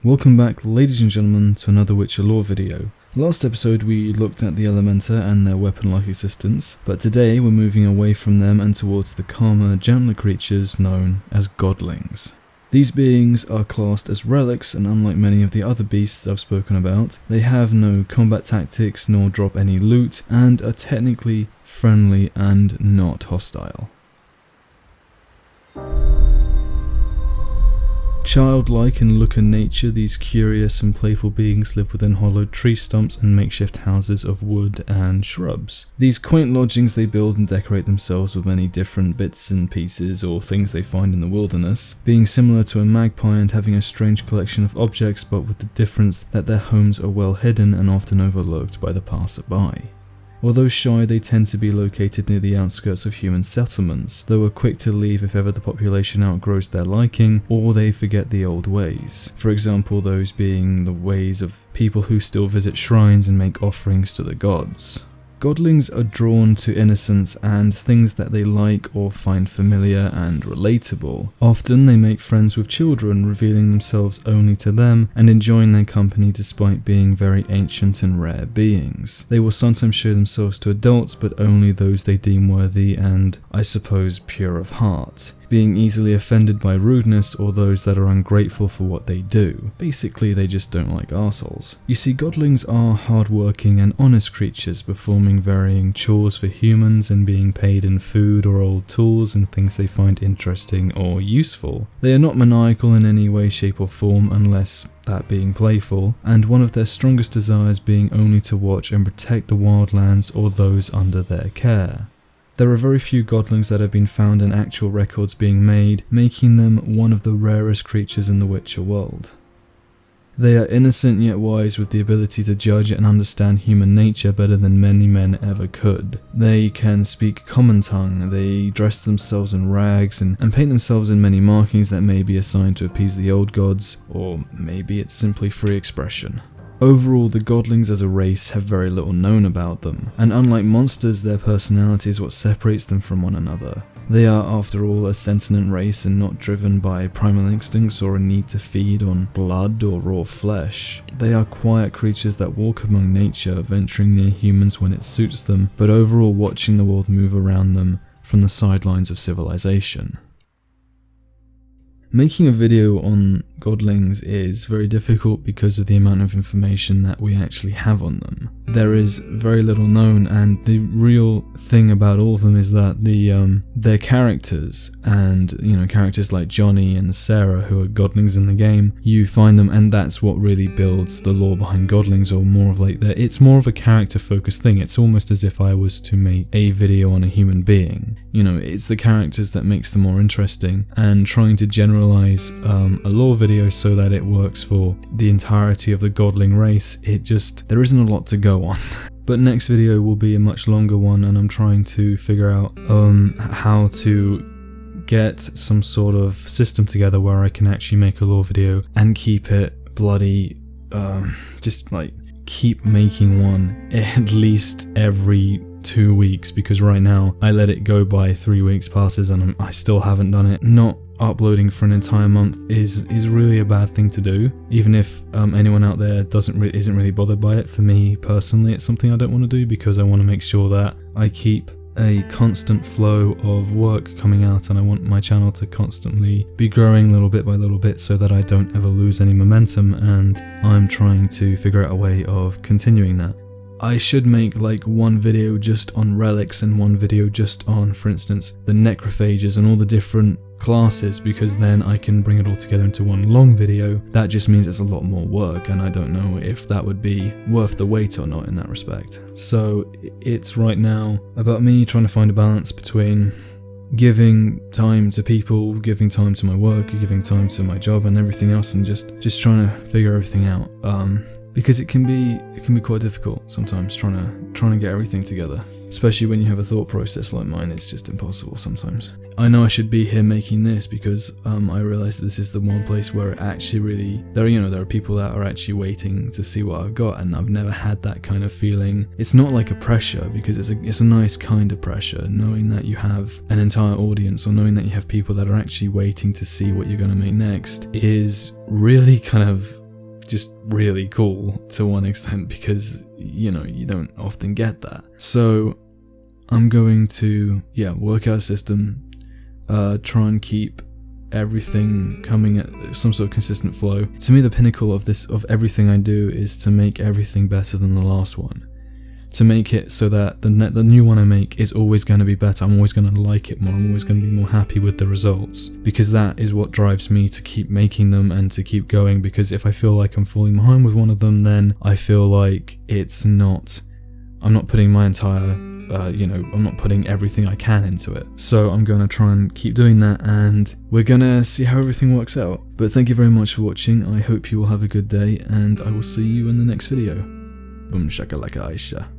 Welcome back, ladies and gentlemen, to another Witcher lore video. Last episode we looked at the Elementa and their weapon-like existence, but today we're moving away from them and towards the calmer, gentler creatures known as Godlings. These beings are classed as relics, and unlike many of the other beasts I've spoken about, they have no combat tactics nor drop any loot, and are technically friendly and not hostile. Childlike in look and nature, these curious and playful beings live within hollowed tree stumps and makeshift houses of wood and shrubs. These quaint lodgings they build and decorate themselves with many different bits and pieces or things they find in the wilderness, being similar to a magpie and having a strange collection of objects, but with the difference that their homes are well hidden and often overlooked by the passerby. Although shy, they tend to be located near the outskirts of human settlements, though are quick to leave if ever the population outgrows their liking or they forget the old ways. For example, those being the ways of people who still visit shrines and make offerings to the gods. Godlings are drawn to innocence and things that they like or find familiar and relatable. Often they make friends with children, revealing themselves only to them and enjoying their company despite being very ancient and rare beings. They will sometimes show themselves to adults, but only those they deem worthy and, I suppose, pure of heart, being easily offended by rudeness or those that are ungrateful for what they do. Basically, they just don't like arseholes. You see, Godlings are hardworking and honest creatures, performing varying chores for humans and being paid in food or old tools and things they find interesting or useful. They are not maniacal in any way, shape or form, unless that being playful, and one of their strongest desires being only to watch and protect the wildlands or those under their care. There are very few Godlings that have been found and actual records being made, making them one of the rarest creatures in the Witcher world. They are innocent yet wise, with the ability to judge and understand human nature better than many men ever could. They can speak common tongue, they dress themselves in rags and paint themselves in many markings that may be assigned to appease the old gods, or maybe it's simply free expression. Overall, the Godlings as a race have very little known about them, and unlike monsters, their personality is what separates them from one another. They are, after all, a sentient race and not driven by primal instincts or a need to feed on blood or raw flesh. They are quiet creatures that walk among nature, venturing near humans when it suits them, but overall watching the world move around them from the sidelines of civilization. Making a video on Godlings is very difficult because of the amount of information that we actually have on them. There is very little known, and the real thing about all of them is that their characters, and characters like Johnny and Sarah, who are Godlings in the game, you find them, and that's what really builds the lore behind Godlings, or more of it's more of a character focused thing. It's almost as if I was to make a video on a human being. It's the characters that makes them more interesting, and trying to generalize a lore video so that it works for the entirety of the Godling race, there isn't a lot to go on. But next video will be a much longer one, and I'm trying to figure out how to get some sort of system together where I can actually make a lore video and keep it bloody, keep making one at least every 2 weeks, because right now I let it go by 3 weeks passes and I still haven't done it. Not uploading for an entire month is really a bad thing to do, even if anyone out there isn't really bothered by it. For me personally, it's something I don't want to do because I want to make sure that I keep a constant flow of work coming out, and I want my channel to constantly be growing little bit by little bit so that I don't ever lose any momentum, and I'm trying to figure out a way of continuing that. I should make one video just on relics and one video just on, for instance, the necrophages and all the different classes, because then I can bring it all together into one long video. That just means it's a lot more work, and I don't know if that would be worth the wait or not in that respect. So it's right now about me trying to find a balance between giving time to people, giving time to my work, giving time to my job and everything else, and just trying to figure everything out. Because it can be quite difficult sometimes trying to get everything together, especially when you have a thought process like mine. It's just impossible sometimes. I know I should be here making this because I realize that this is the one place where it actually really there are people that are actually waiting to see what I've got, and I've never had that kind of feeling. It's not like a pressure, because it's a nice kind of pressure, knowing that you have an entire audience, or knowing that you have people that are actually waiting to see what you're going to make next, is really kind of just really cool to one extent, because, you know, you don't often get that. So I'm going to, work out a system, try and keep everything coming at some sort of consistent flow. To me, the pinnacle of everything I do is to make everything better than the last one. To make it so that the new one I make is always going to be better. I'm always going to like it more. I'm always going to be more happy with the results, because that is what drives me to keep making them and to keep going. Because if I feel like I'm falling behind with one of them, then I feel like I'm not putting my entire, I'm not putting everything I can into it. So I'm going to try and keep doing that, and we're going to see how everything works out. But thank you very much for watching. I hope you will have a good day, and I will see you in the next video. Boom shakalaka Aisha.